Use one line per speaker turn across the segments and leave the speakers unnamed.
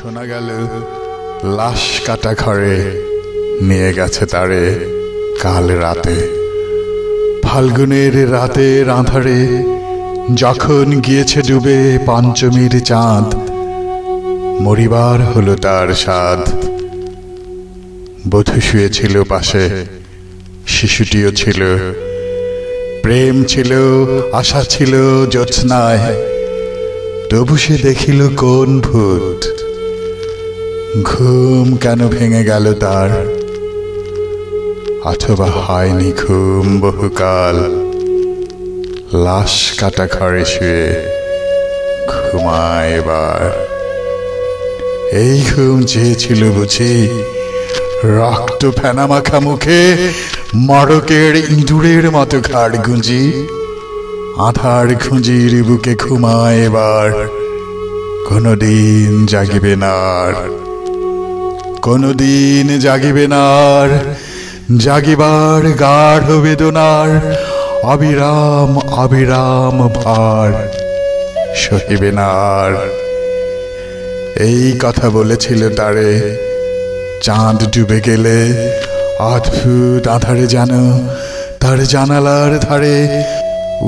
শোনা গেল লাশ কাটা ঘরে নিয়ে গেছে তারে কাল রাতে। ফাল্গুনের রাতের আঁধারে যখন গিয়েছে ডুবে পঞ্চমীর চাঁদ, মরিবার হলো তার সাধ। বধূ শুয়েছিল পাশে, শিশুটিও ছিল, প্রেম ছিল, আশা ছিল জ্যোৎস্নায়। তবু সে দেখিল কোন ভূত, ঘুম কেন ভেঙে গেল তার? অথবা হয়নি ঘুম বহুকাল, লাশ কাটা ঘরে শুয়ে ঘুমায় এবার। এই ঘুম চেয়েছিল বুঝি, রক্ত ফেনা মাখা মুখে মড়কের ইঁদুরের মতো ঘাড় গুঁজি। আধার খুঁজির বুকে ঘুমায় এবার, কোনদিন জাগিবে না আর, কোনদিন জাগিবে না আর। জাগিবার গাঢ় বেদনার অবিরাম অবিরাম ভার সহিবে না আর। এই কথা বলেছিল তারে চাঁদ ডুবে গেলে। অদ্ভুত আধারে যেন তার জানালার ধারে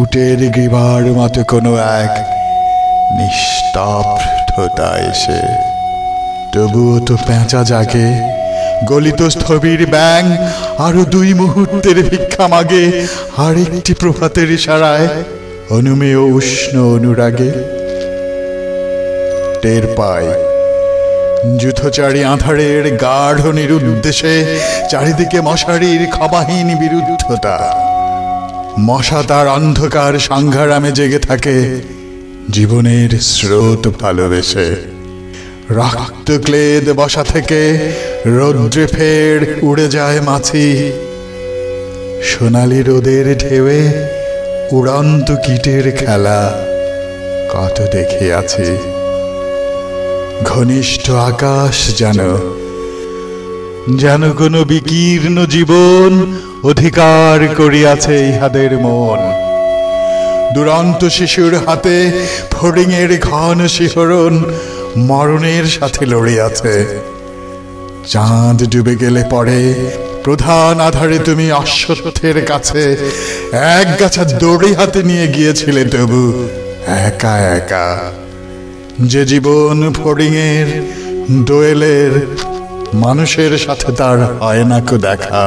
উটের গ্রীবার মতো কোনো এক নিস্তব্ধতা এসে। তবুও তো পেঁচা জাগে, গলিত স্থবির ব্যাং আরো 2 মুহূর্তের ভিক্ষা মাগে। আর একটি প্রভাতের ইশারায় অনুমেয় উষ্ণ অনুরাগে টের পায় যুথচারী আঁধারের গাঢ় নিরুদ্দেশে চারিদিকে মশারির ক্ষমাহীন বিরুদ্ধতা। মশা তার অন্ধকার সংগ্রামে জেগে থাকে জীবনের স্রোত ভালোবেসে। রক্ত ক্লেদ বসা থেকে রৌদ্রে ফের উড়ে যায় মাছি। সোনালি রোদের ঢেউয়ে উড়ন্ত কীটের খেলা কত দেখিয়াছি। ঘনিষ্ঠ আকাশ যেন যেন কোনো বিকীর্ণ জীবন অধিকার করিয়াছে ইহাদের মন। দুরন্ত শিশুর হাতে ফড়িংয়ের ঘন শিহরণ মরণের সাথে লড়িয়াছে। চাঁদ ডুবে গেলে পরে প্রধান আধারে তুমি অশ্বত্থের কাছে এক গাছা দড়ি হাতে নিয়ে গিয়েছিলে, তবু একা একা। যে জীবন ফড়িংয়ের দোয়েলের মানুষের সাথে তার হয় না কো দেখা,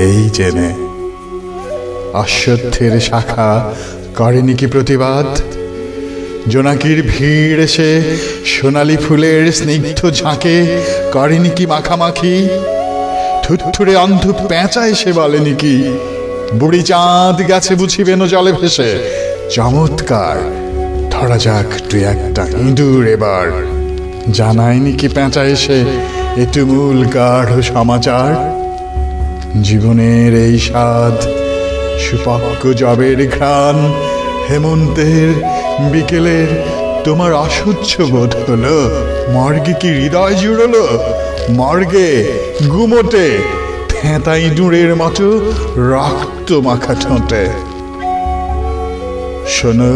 এই জেনে অশ্বত্থের শাখা করেনি কি প্রতিবাদ? জোনাকির ভিড় এসে সোনালি ফুলের স্নিগ্ধ ঝাঁকে করেনি কি মাখামাখি? থুথুরে অন্ধ পেঁচা এসে বলেনি কি বুড়ি চাঁদ গেছে বুঝিবেন জলে ভেসে? চমৎকার, ধরা যাক তুই একটা ইঁদুর এবার। জানায়নি কি পেঁচা এসে এ তুমুল গাঢ় সমাচার? জীবনের এই স্বাদ, সুপক্ক জবের ঘ্রাণ, হেমন্তের বিকেলের তোমার অসহ্য বোধ হলো? মর্গে কি হৃদয় জুড়লো? মর্গে গুমোটে থেঁতা ইঁদুরের মতো রক্ত মাখা ঠোঁটে। শোনো,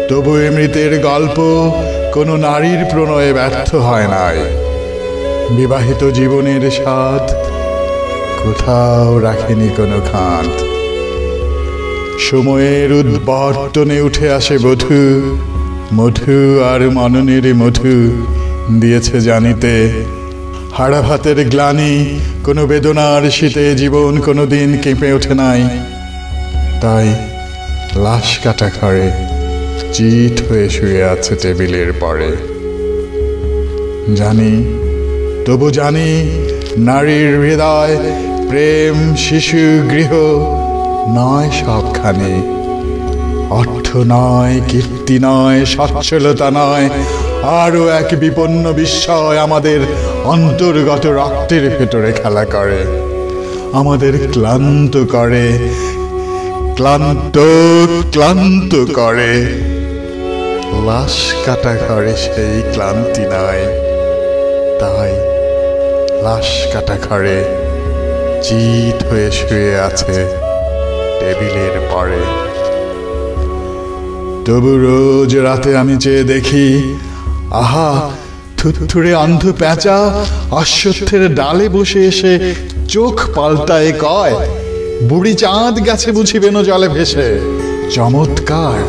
তবু এমৃতের গল্প কোনো নারীর প্রণয়ে ব্যর্থ হয় নাই। বিবাহিত জীবনের স্বাদ কোথাও রাখেনি কোনো খাঁত। সময়ের উদ্বর্তনে উঠে আসে বধূ, মধু আর মননের মধু দিয়েছে জানিতে। হাড়া ভাতের গ্লানি কোনো বেদনার শীতে জীবন কোনো দিন কেঁপে ওঠে নাই। তাই লাশ কাটা ঘরে চিট হয়ে শুয়ে আছে টেবিলের পরে। জানি, তবু জানি নারীর হৃদয়, প্রেম, শিশু, গৃহ নয় সবখানি। অর্থ নয়, কীর্তি নয়, সচ্ছলতা নয়, আরো এক বিপন্ন বিস্ময় আমাদের অন্তর্গত রক্তের ভেতরে খেলা করে, আমাদের ক্লান্ত করে, ক্লান্ত ক্লান্ত করে। লাশ কাটা ঘরে সেই ক্লান্তি নয়, তাই লাশ কাটা ঘরে চিত হয়ে শুয়ে আছে টেবিলের পরে। তবু রোজ রাতে আমি চেয়ে দেখি, আহা থুথুরে অন্ধ পেঁচা অশ্বত্থের ডালে বসে এসে চোখ পাল্টায় কয়, বুড়ি চাঁদ গেছে বুঝি বেনো জলে ভেসে। চমৎকার,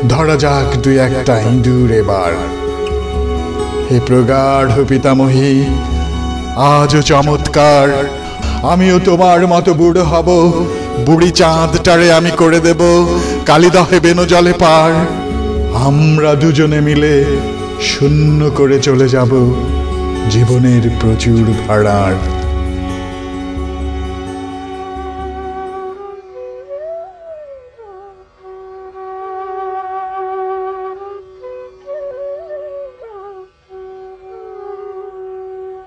ধরা যাক দুই একটা ইঁদুর এবার। হে প্রগাঢ় পিতামহী, আজও চমৎকার, আমিও তোমার মতো বুড়ো হব, বুড়ি চাঁদটারে আমি করে দেব কালিদহে বেনো জলে পার। আমরা দুজনে মিলে শূন্য করে চলে যাব জীবনের প্রচুর ভাড়ার।